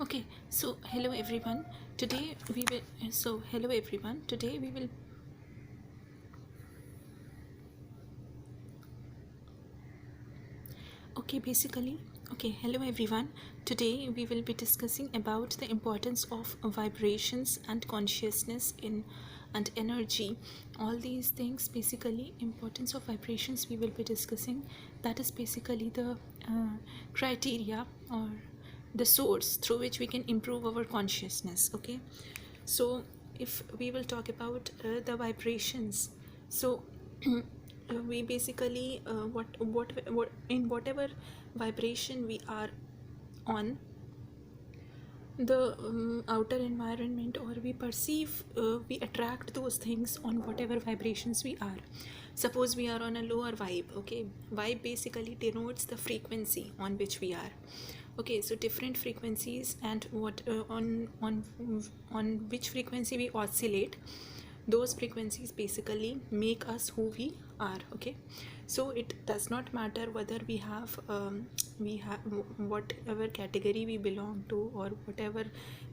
Okay, so hello everyone. Today we will. Okay, basically. Okay, hello everyone. Today we will be discussing about the importance of vibrations and consciousness in and energy. All these things, basically, importance of vibrations we will be discussing. That is basically the criteria or the source through which we can improve our consciousness. Okay, so if we will talk about the vibrations, so we basically what in whatever vibration we are on, the outer environment, or we perceive, we attract those things on whatever vibrations we are. Suppose we are on a lower vibe. Okay, vibe basically denotes the frequency on which we are. Okay, so different frequencies, and what on which frequency we oscillate, those frequencies basically make us who we are. Okay, so it does not matter whether we have whatever category we belong to, or whatever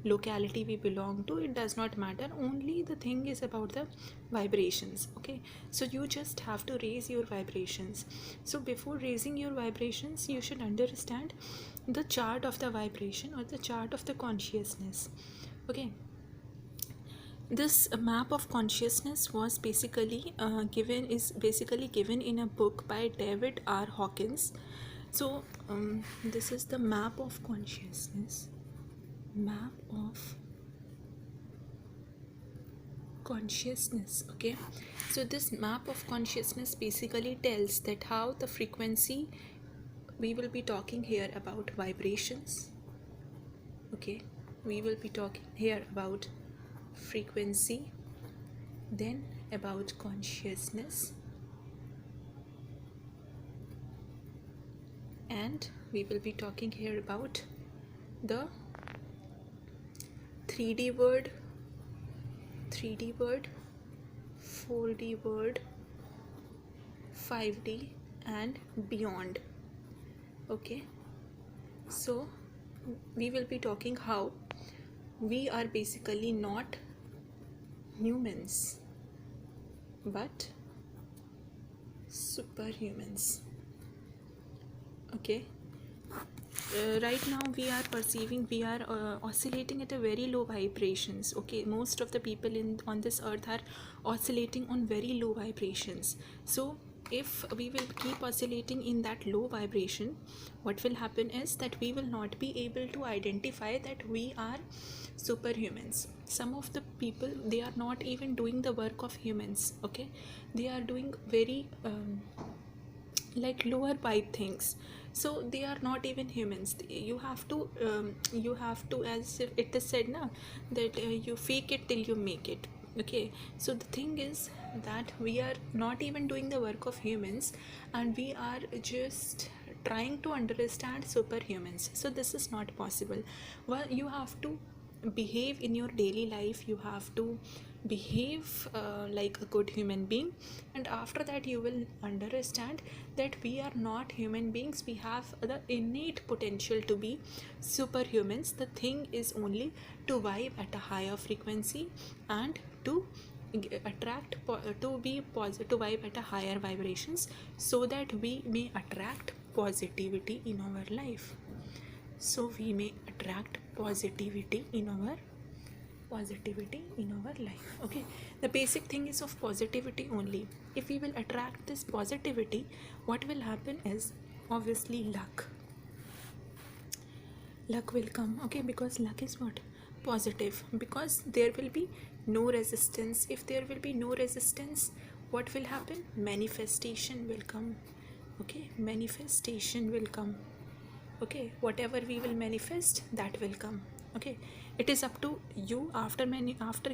locality we belong to. It does not matter. Only the thing is about the vibrations. Okay, so you just have to raise your vibrations. So before raising your vibrations, you should understand the chart of the vibration, or the chart of the consciousness. Okay, this map of consciousness was basically given in a book by David R. Hawkins. So this is the map of consciousness. Map of consciousness. Okay, so this map of consciousness basically tells that how the frequency, we will be talking here about vibrations. Okay, we will be talking here about frequency, then about consciousness, and we will be talking here about the 3D word, 4D word, 5D, and beyond. Okay, so we will be talking how we are basically not humans but superhumans. Okay, right now we are oscillating at a very low vibrations. Okay, most of the people on this earth are oscillating on very low vibrations. So if we will keep oscillating in that low vibration, what will happen is that we will not be able to identify that we are superhumans. Some of the people, they are not even doing the work of humans. Okay, they are doing very like lower vibe things, so they are not even humans. You have to, as if it is said now, that you fake it till you make it. Okay, so the thing is that we are not even doing the work of humans, and we are just trying to understand superhumans. So this is not possible. Well, you have to behave in your daily life, you have to behave like a good human being, and after that you will understand that we are not human beings, we have the innate potential to be superhumans. The thing is only to vibe at a higher frequency, and to attract to be positive, to vibe at a higher vibrations, so that we may attract positivity in our life. So we may attract positivity in our life. Okay, the basic thing is of positivity only. If we will attract this positivity, what will happen is, obviously, luck will come. Okay, because luck is what? Positive, because there will be no resistance. If there will be no resistance, what will happen? Manifestation will come. Okay, manifestation will come. Okay, whatever we will manifest, that will come. Okay, it is up to you, after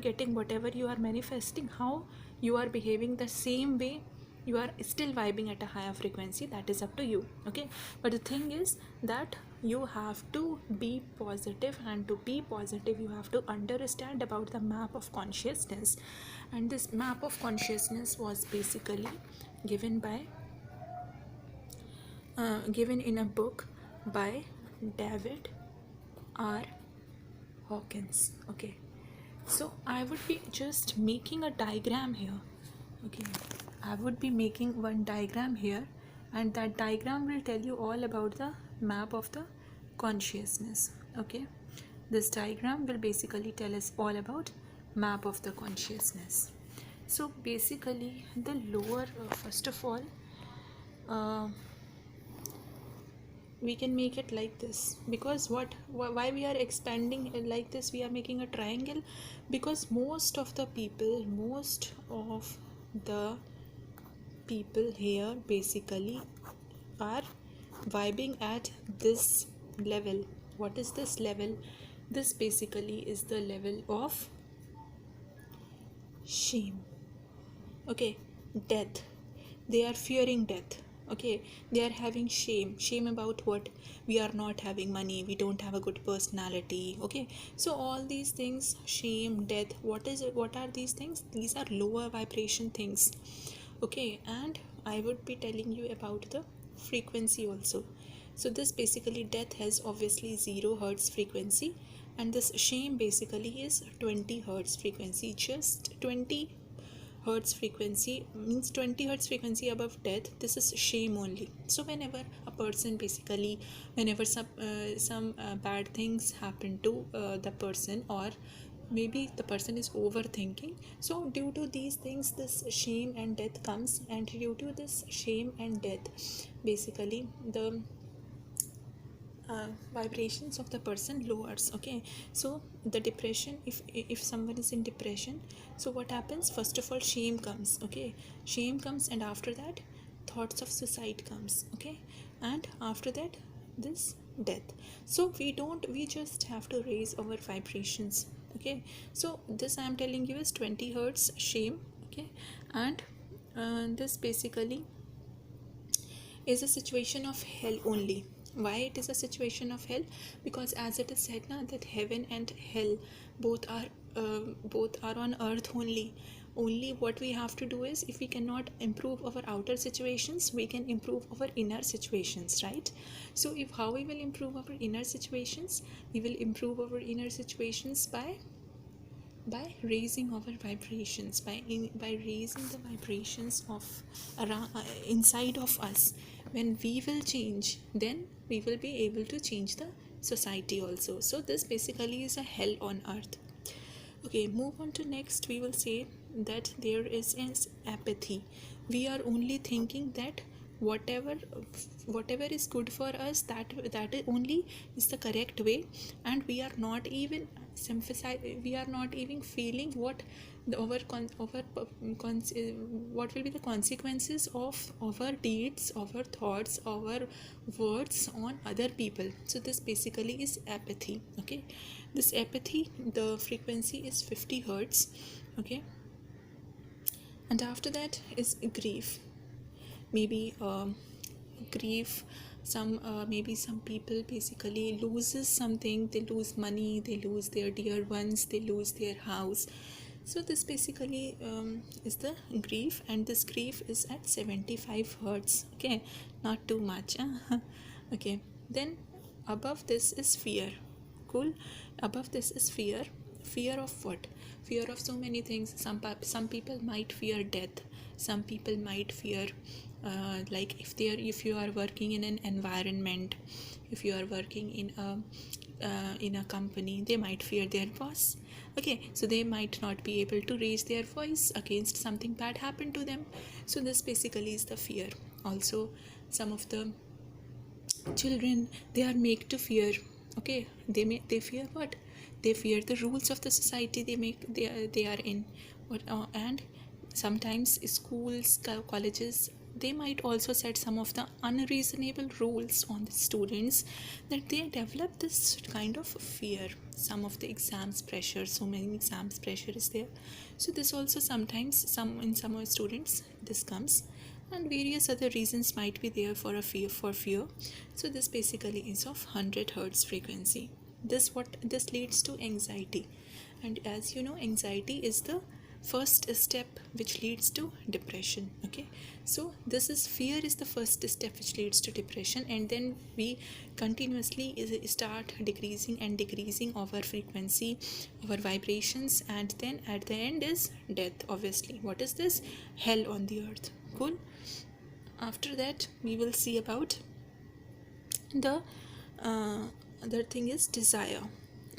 getting whatever you are manifesting, how you are behaving the same way. You are still vibing at a higher frequency, that is up to you. Okay, but the thing is that you have to be positive, and to be positive you have to understand about the map of consciousness. And this map of consciousness was basically given in a book by David R. Hawkins. Okay, so I would be just making a diagram here. Okay, I would be making one diagram here, and that diagram will tell you all about the map of the consciousness. Okay, this diagram will basically tell us all about map of the consciousness. So basically the lower first of all we can make it like this, because why we are expanding it like this, we are making a triangle, because most of the people here basically are vibing at this level. What is this level? This basically is the level of shame. Okay, death. They are fearing death. Okay, they are having shame about what? We are not having money, we don't have a good personality. Okay, so all these things, shame, death, what are these things? These are lower vibration things. Okay, and I would be telling you about the frequency also. So this basically, death has obviously 0 hertz frequency, and this shame basically is 20 hertz frequency. Just 20 hertz frequency means 20 hertz frequency above death. This is shame only. So whenever a person basically, whenever some bad things happen to the person, or maybe the person is overthinking, so due to these things this shame and death comes, and due to this shame and death basically the vibrations of the person lowers. Okay, so the depression, if someone is in depression, so what happens? First of all, shame comes. Okay, shame comes, and after that thoughts of suicide comes. Okay, and after that this death. So we just have to raise our vibrations. Okay, so this I am telling you is 20 hertz shame. Okay, and this basically is a situation of hell only. Why it is a situation of hell? Because as it is said now, that heaven and hell both are on earth only what we have to do is, if we cannot improve our outer situations, we can improve our inner situations, right? So if how we will improve our inner situations? We will improve our inner situations by raising our vibrations, by raising the vibrations of around inside of us. When we will change, then we will be able to change the society also. So this basically is a hell on earth. Okay, move on to next. We will say that there is apathy. We are only thinking that whatever is good for us, that only is the correct way, and we are not even feeling what what will be the consequences of our deeds, our thoughts, our words on other people. So this basically is apathy. Okay, this apathy, the frequency is 50 hertz. Okay, and after that is grief. Maybe grief, maybe some people basically loses something. They lose money, they lose their dear ones, they lose their house. So this basically is the grief, and this grief is at 75 hertz. Okay, not too much. Okay, then above this is fear. Cool. Above this is fear. Fear of what? Fear of so many things. Some people might fear death. Some people might fear like if you are working in an environment, if you are working in a company, they might fear their boss. Okay, so they might not be able to raise their voice against something bad happened to them. So this basically is the fear. Also, some of the children, they are made to fear. Okay, they fear what? They fear the rules of the society they are in. And sometimes schools, colleges, they might also set some of the unreasonable rules on the students, that they develop this kind of fear. Some of the exams pressure, so many exams pressure is there. So this also sometimes in some students this comes, and various other reasons might be there for fear. So this basically is of 100 hertz frequency. This leads to anxiety, and as you know, anxiety is the first step which leads to depression. Okay, so this is fear is the first step which leads to depression, and then we continuously start decreasing and decreasing our frequency, our vibrations, and then at the end is death. Obviously, what is this? Hell on the earth. Cool. After that we will see about the other thing is desire.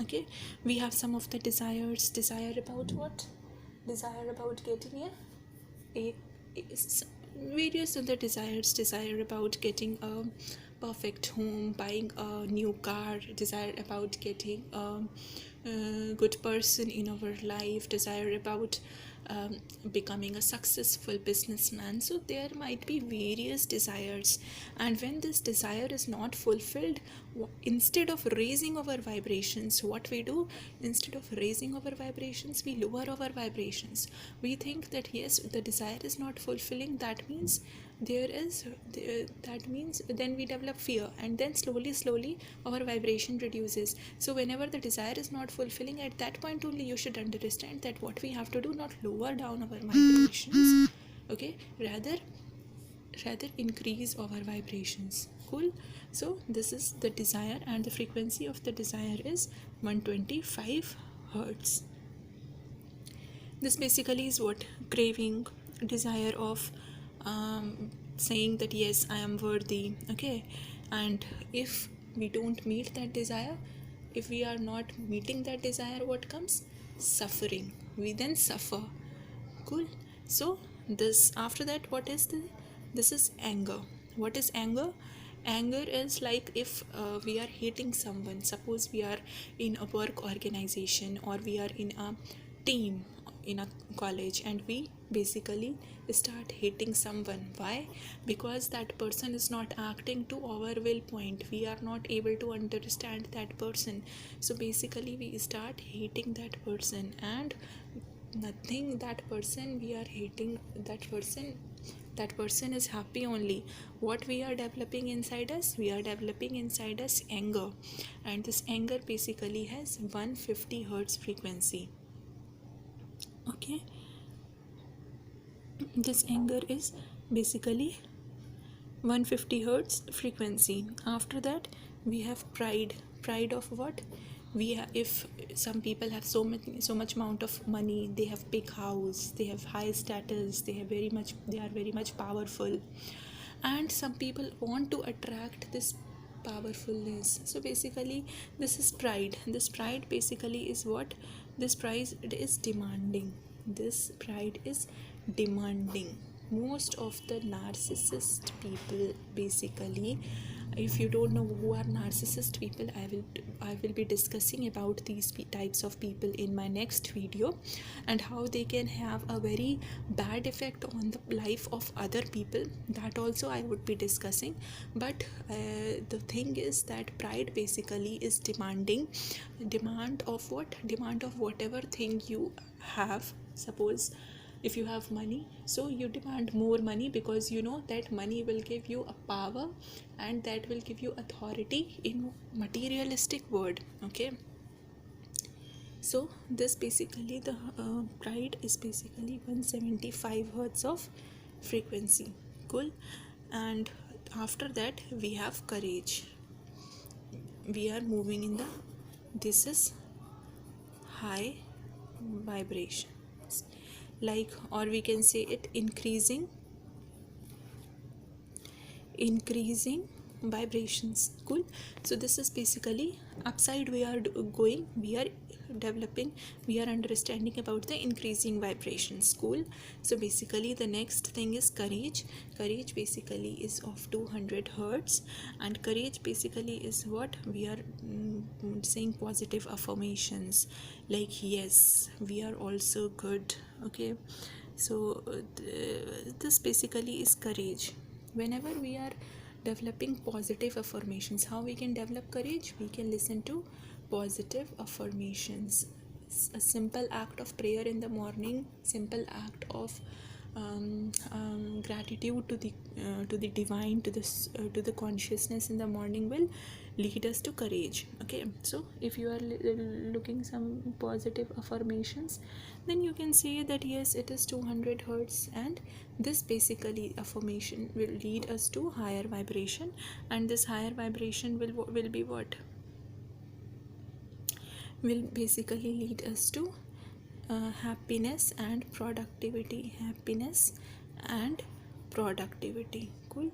Okay, we have some of the desires. Desire about what? Desire about getting a various other desires. Desire about getting a perfect home, buying a new car, desire about getting a good person in our life, desire about becoming a successful businessman. So there might be various desires, and when this desire is not fulfilled, instead of raising our vibrations, what we do, instead of raising our vibrations, we lower our vibrations. We think that yes, the desire is not fulfilling, that means that means then we develop fear, and then slowly our vibration reduces. So whenever the desire is not fulfilling, at that point only you should understand that what we have to do, not lower down our vibrations, okay, rather increase our vibrations. Cool. So this is the desire, and the frequency of the desire is 125 hertz. This basically is what? Craving, desire of saying that yes, I am worthy. Okay, and if we don't meet that desire, if we are not meeting that desire, what comes? Suffering. We then suffer. Cool. So this, after that, what is this is anger. What is anger? Anger is like if we are hating someone. Suppose we are in a work organization, or we are in a team in a college, and we basically start hating someone. Why? Because that person is not acting to our will point. We are not able to understand that person. So basically we start hating that person, and nothing, that person we are hating, that person is happy only. What we are developing inside us? We are developing inside us anger, and this anger basically has 150 hertz frequency. Okay, this anger is basically 150 hertz frequency. After that we have pride. Pride of what? If some people have so much amount of money, they have big house, they have high status, they are very much powerful, and some people want to attract this powerfulness. So basically this is pride. This pride basically is what? This pride is demanding. This pride is demanding. Most of the narcissist people, basically, if you don't know who are narcissist people, I will be discussing about these types of people in my next video, and how they can have a very bad effect on the life of other people. That also I would be discussing. But the thing is that pride basically is demand of what? Demand of whatever thing you have. Suppose if you have money, so you demand more money, because you know that money will give you a power, and that will give you authority in materialistic world. Okay, so this basically, the pride is basically 175 hertz of frequency. Cool. And after that we have courage. We are moving in the, this is high vibration, like, or we can say it increasing vibrations. Cool. So this is basically upside we are going, we are developing, we are understanding about the increasing vibrations. Cool. So basically the next thing is courage. Courage basically is of 200 hertz, and courage basically is what? We are saying positive affirmations, like yes, we are also good. Okay, so this basically is courage. Whenever we are developing positive affirmations, how we can develop courage? We can listen to positive affirmations. A simple act of prayer in the morning, simple act of gratitude to the divine, to the consciousness in the morning will lead us to courage. Okay, so if you are looking some positive affirmations, then you can say that yes, it is 200 hertz, and this basically affirmation will lead us to higher vibration, and this higher vibration will be what will basically lead us to happiness and productivity. Happiness and productivity. Cool.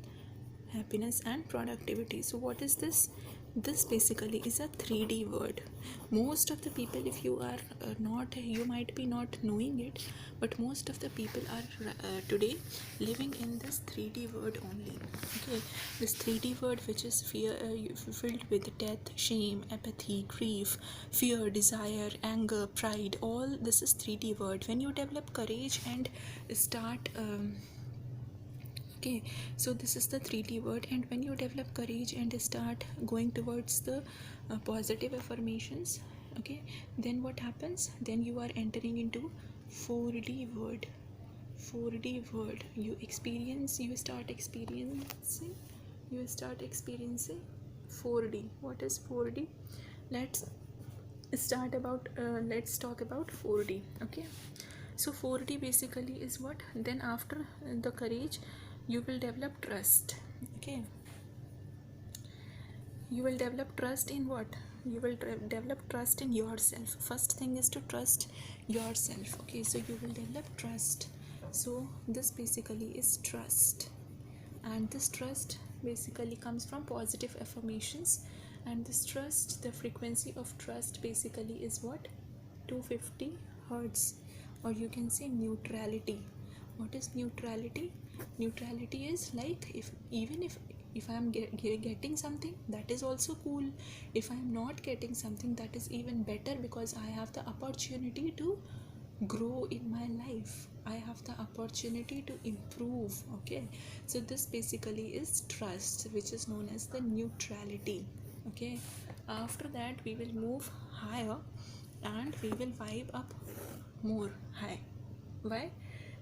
Happiness and productivity. So what is this? This basically is a 3D word. Most of the people, if you are not, you might be not knowing it, but most of the people are today living in this 3D word only. Okay, this 3D word, which is fear, filled with death, shame, apathy, grief, fear, desire, anger, pride. All this is 3D word. When you develop courage and start okay, so this is the 3D word, and when you develop courage and start going towards the positive affirmations, okay, then what happens? Then you are entering into 4D word. 4D word. You start experiencing 4D. What is 4D? Let's let's talk about 4D. Okay, so 4D basically is what? Then after the courage, you will develop trust. Okay, you will develop trust in what? You will develop trust in yourself. First thing is to trust yourself. Okay, so you will develop trust. So this basically is trust, and this trust basically comes from positive affirmations, and this trust, the frequency of trust basically is what? 250 hertz, or you can say neutrality. What is neutrality? Neutrality is like, if I am getting something, that is also cool. If I am not getting something, that is even better, because I have the opportunity to grow in my life. I have the opportunity to improve. Okay, so this basically is trust, which is known as the neutrality. Okay, after that we will move higher, and we will vibe up more high. Why?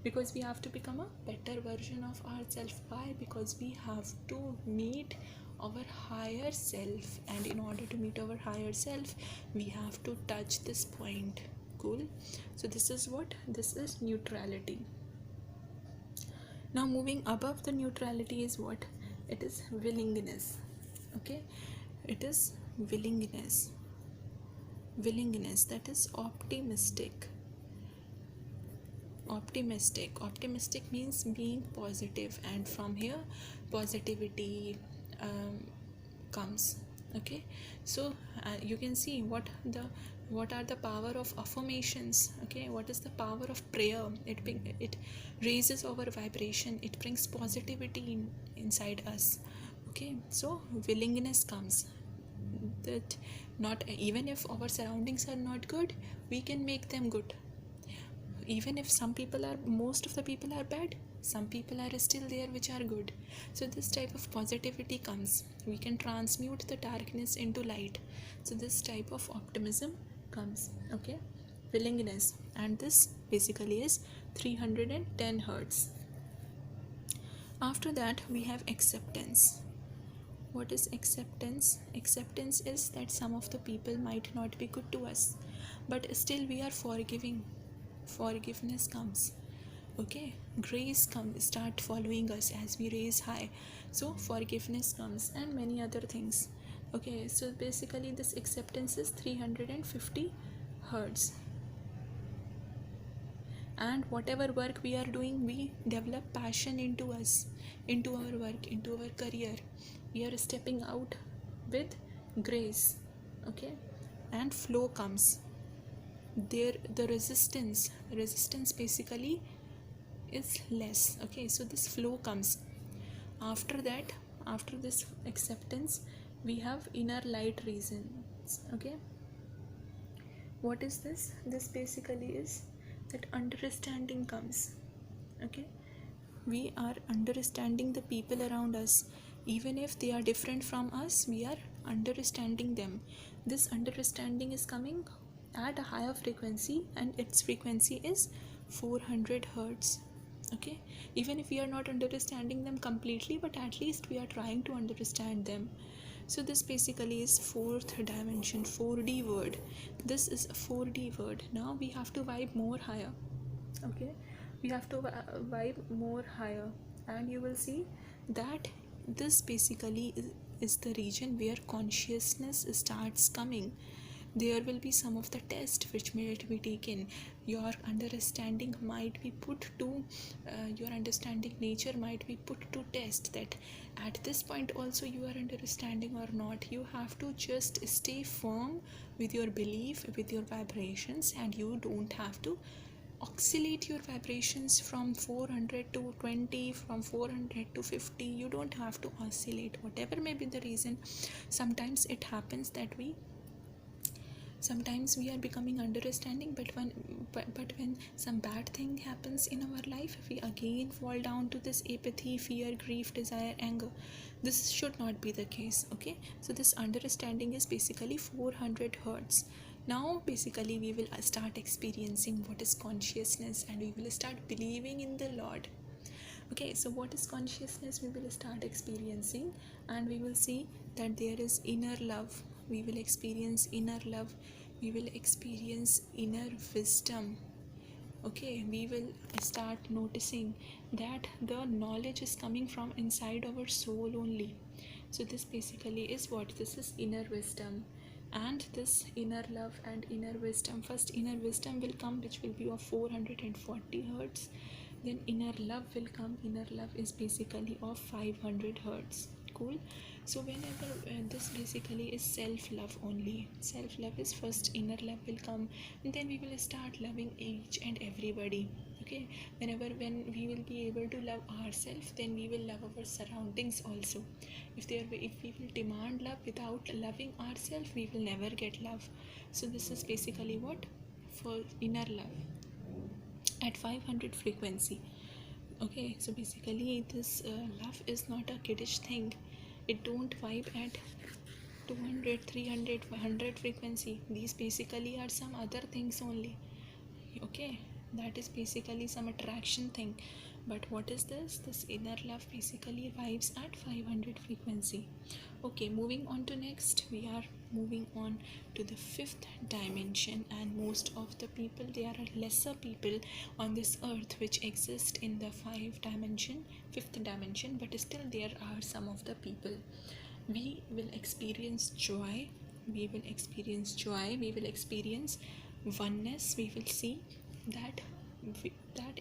Because we have to become a better version of ourselves. Why? Because we have to meet our higher self, and in order to meet our higher self, we have to touch this point. Cool. So this is what? This is neutrality. Now moving above the neutrality is what? It is willingness. Okay, it is willingness. That is optimistic. Optimistic means being positive, and from here positivity comes. Okay, so you can see what are the power of affirmations. Okay, what is the power of prayer? It raises our vibration, it brings positivity inside us. Okay, so willingness comes, that not even if our surroundings are not good, we can make them good. Even if most of the people are bad, some people are still there which are good. So this type of positivity comes. We can transmute the darkness into light. So this type of optimism comes. Okay, willingness, and this basically is 310 hertz. After that we have acceptance. What is acceptance? Acceptance is that some of the people might not be good to us, but still we are forgiving. Forgiveness comes. Okay, grace comes, start following us as we raise high. So forgiveness comes, and many other things. Okay, so basically this acceptance is 350 hertz. And whatever work we are doing, we develop passion into us, into our work, into our career. We are stepping out with grace. Okay, and flow comes. There the resistance basically is less. Okay, so this flow comes. After that, after this acceptance, we have inner light reasons. Okay, what is this? This basically is that understanding comes. Okay, we are understanding the people around us. Even if they are different from us, we are understanding them. This understanding is coming at a higher frequency, and its frequency is 400 hertz. Okay, even if we are not understanding them completely, but at least we are trying to understand them. So this basically is fourth dimension, 4D word. This is a 4D word. Now we have to vibe more higher. Okay, we have to vibe more higher, and you will see that this basically is the region where consciousness starts coming. There will be some of the test which may be taken. Your understanding might be put to your understanding nature might be put to test, that at this point also you are understanding or not. You have to just stay firm with your belief, with your vibrations, and you don't have to oscillate your vibrations from 400 to 20, from 400 to 50. You don't have to oscillate, whatever may be the reason. Sometimes it happens that sometimes we are becoming understanding, but when some bad thing happens in our life, we again fall down to this apathy, fear, grief, desire, anger. This should not be the case. Okay, so this understanding is basically 400 hertz. Now basically we will start experiencing what is consciousness, and we will start believing in the Lord. Okay, so what is consciousness? We will start experiencing, and we will see that there is inner love. We will experience inner love. We will experience inner wisdom. Okay, we will start noticing that the knowledge is coming from inside our soul only. So this basically is what? This is inner wisdom. And this inner love and inner wisdom, first inner wisdom will come, which will be of 440 hertz. Then inner love will come. Inner love is basically of 500 hertz. Cool. So whenever this basically is self-love only. Self-love is first, inner love will come, and then we will start loving each and everybody. Okay, when we will be able to love ourselves, then we will love our surroundings also. If we will demand love without loving ourselves, we will never get love. So this is basically what? For inner love at 500 frequency. Okay, so basically this love is not a kiddish thing. It don't vibe at 200, 300, 100 frequency. These basically are some other things only. Okay, that is basically some attraction thing. But what is this? This inner love basically vibes at 500 frequency. Okay, moving on to next, we are moving on to the fifth dimension, and most of the people, there are lesser people on this earth which exist in the fifth dimension, but still there are some of the people. We will experience joy. We will experience oneness. We will see that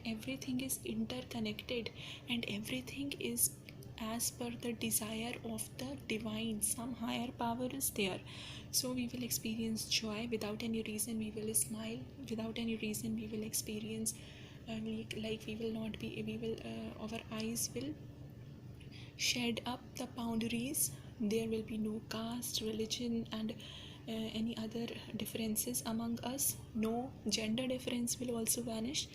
everything is interconnected, and everything is as per the desire of the divine. Some higher power is there. So we will experience joy without any reason. We will smile without any reason. We will experience like we will not be, we will our eyes will shed up the boundaries. There will be no caste, religion, and any other differences among us. No gender difference will also vanish.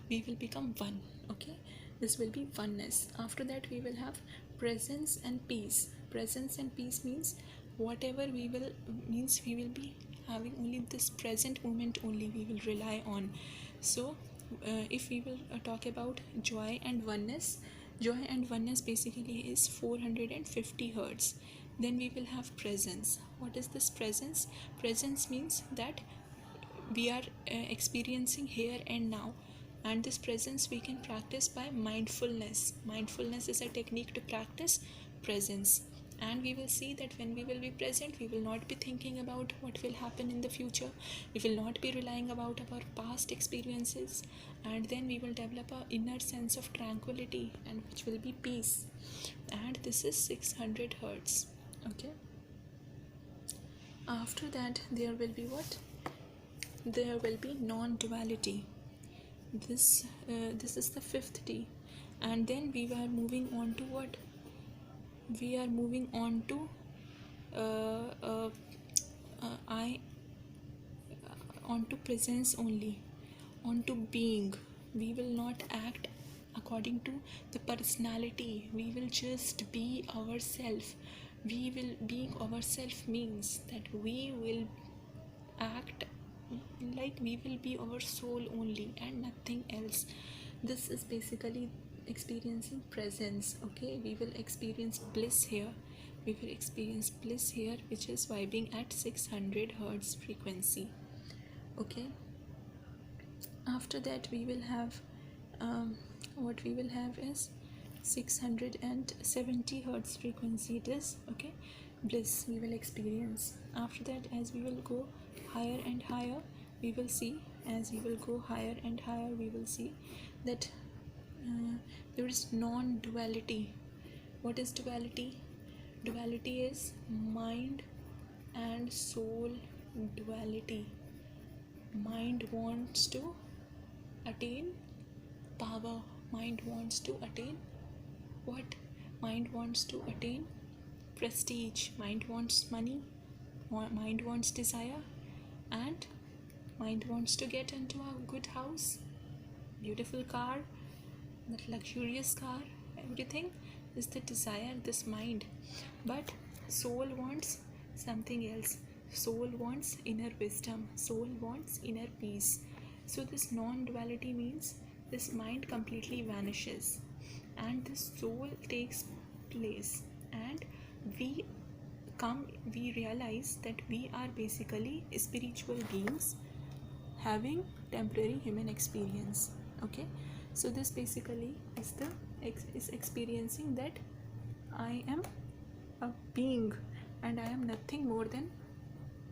We will become one. Okay, this will be oneness. After that, we will have presence and peace. Presence and peace means whatever we will be having only this present moment only we will rely on. So if we will talk about joy and oneness, basically is 450 hertz. Then we will have presence. What is this presence? Presence means that we are experiencing here and now, and this presence we can practice by mindfulness. Mindfulness is a technique to practice presence. And we will see that when we will be present, we will not be thinking about what will happen in the future. We will not be relying about our past experiences, and then we will develop an inner sense of tranquility, and which will be peace. And this is 600 hertz. Okay, after that there will be what? There will be non-duality. This is the fifth D. And then we were moving on to what? We are moving on to onto presence only, onto being. We will not act according to the personality. We will just be ourselves. Being ourselves means that we will act like we will be our soul only and nothing else. This is basically experiencing presence. Okay, we will experience bliss here. we will experience bliss here, which is vibing at 600 hertz frequency. Okay, after that we will have what we will have is 670 hertz frequency. It is okay, bliss we will experience. After that, as we will go higher and higher, we will see, as we will go higher and higher, we will see that there is non-duality. What is duality? Duality is mind and soul duality. Mind wants to attain power. Mind wants to attain what? Mind wants to attain prestige. Mind wants money. Mind wants desire. And mind wants to get into a good house, beautiful car, that luxurious car. Everything is the desire, this mind. But soul wants something else. Soul wants inner wisdom. Soul wants inner peace. So this non-duality means this mind completely vanishes and the soul takes place, and we realize that we are basically spiritual beings having temporary human experience. Okay, so this basically is experiencing that I am a being and I am nothing more than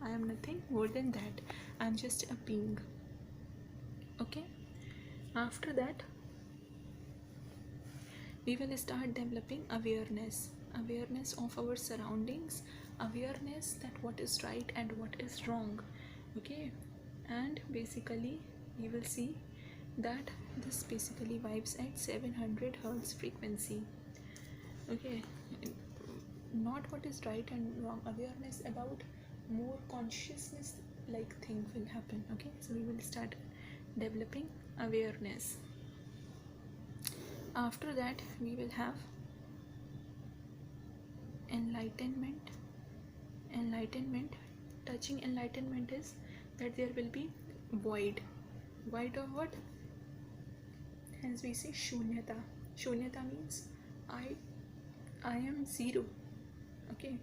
that. I am just a being. Okay, after that we will start developing awareness of our surroundings, awareness that what is right and what is wrong. Okay, and basically we will see that this basically vibes at 700 hertz frequency. Okay, not what is right and wrong, awareness about more consciousness like thing will happen. Okay, so we will start developing awareness. After that we will have enlightenment. Touching enlightenment is that there will be void of what? As we say, shunyata means I am zero. Okay,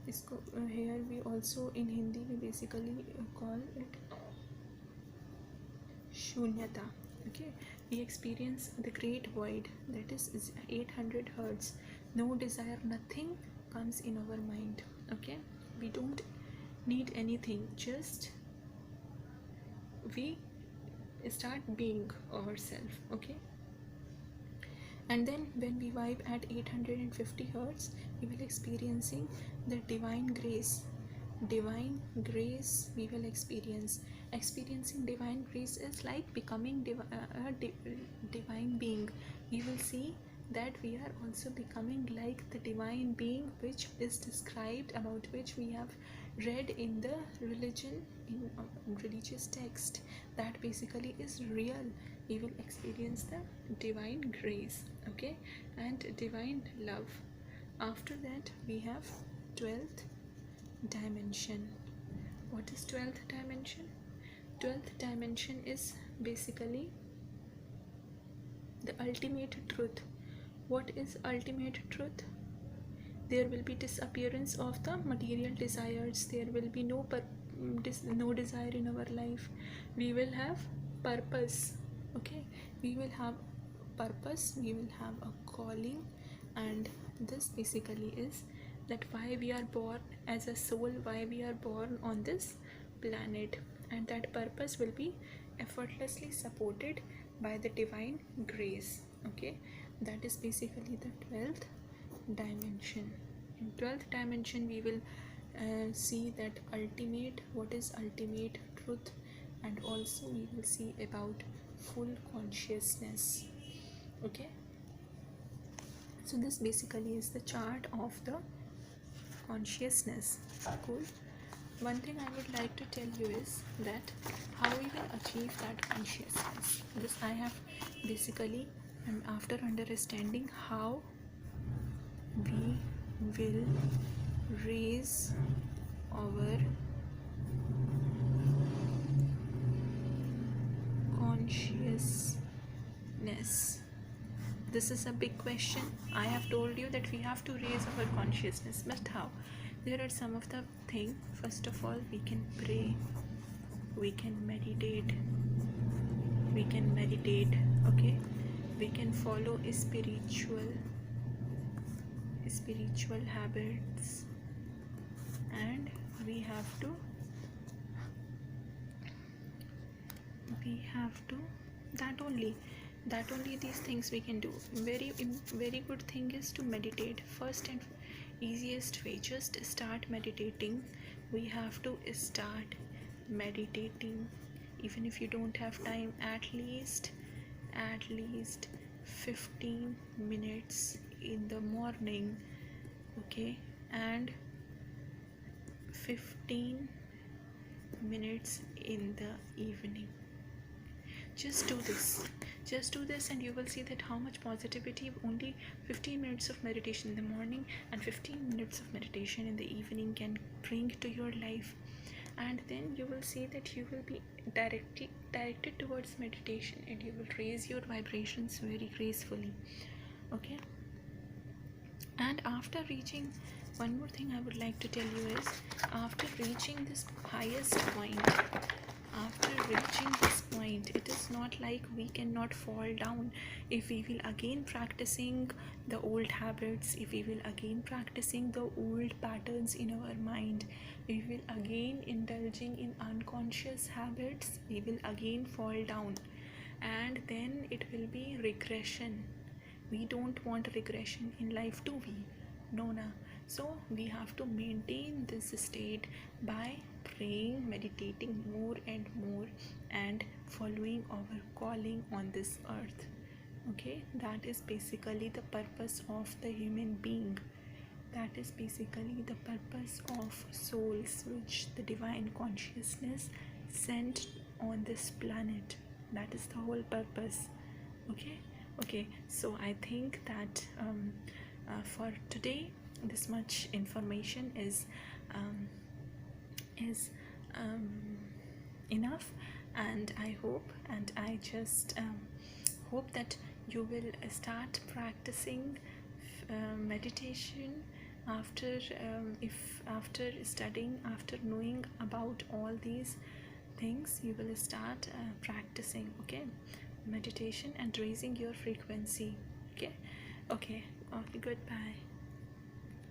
isko here we also in Hindi we basically call it shunyata. Okay, we experience the great void, that is 800 hertz. No desire, nothing comes in our mind. Okay, we don't need anything, just we start being ourselves. Okay, and then when we vibe at 850 hertz, we will experiencing the divine grace. We will experiencing divine grace is like becoming a divine being. We will see that we are also becoming like the divine being which is described, about which we have read in the religious text, that basically is real. We will experience the divine grace. Okay, and divine love. After that we have 12th dimension. What is 12th dimension? 12th dimension is basically the ultimate truth. What is ultimate truth? There will be disappearance of the material desires. There will be no desire in our life. We will have purpose. Okay, we will have purpose, we will have a calling, and this basically is that why we are born as a soul, why we are born on this planet, and that purpose will be effortlessly supported by the divine grace. Okay, that is basically the 12th dimension. In 12th dimension we will see that what is ultimate truth, and also we will see about full consciousness. Okay, so this basically is the chart of the consciousness. Cool. One thing I would like to tell you is that how we will achieve that consciousness. This I have basically, and after understanding how we will raise our consciousness. This is a big question. I have told you that we have to raise our consciousness, but how? There are some of the things. First of all, we can pray, we can meditate, okay? We can follow spiritual habits, and we have to that only these things we can do. Very good thing is to meditate. First and easiest way, just start meditating. We have to start meditating. Even if you don't have time, at least 15 minutes in the morning, okay, and 15 minutes in the evening. Just do this and you will see that how much positivity only 15 minutes of meditation in the morning and 15 minutes of meditation in the evening can bring to your life. And then you will see that you will be directed towards meditation, and you will raise your vibrations very gracefully, okay? And after reaching, one more thing I would like to tell you is, after reaching this highest point, it is not like we cannot fall down. If we will again practicing the old habits, if we will again practicing the old patterns in our mind, we will again indulging in unconscious habits, we will again fall down, and then it will be regression. We don't want regression in life, do we? No. So we have to maintain this state by praying, meditating more and more, and following our calling on this earth, okay? That is basically the purpose of the human being. That is basically the purpose of souls which the divine consciousness sent on this planet. That is the whole purpose, okay? So I think that for today, this much information is enough, and I just hope that you will start practicing meditation after studying, after knowing about all these things. You will start practicing, okay, meditation and raising your frequency, okay. Goodbye.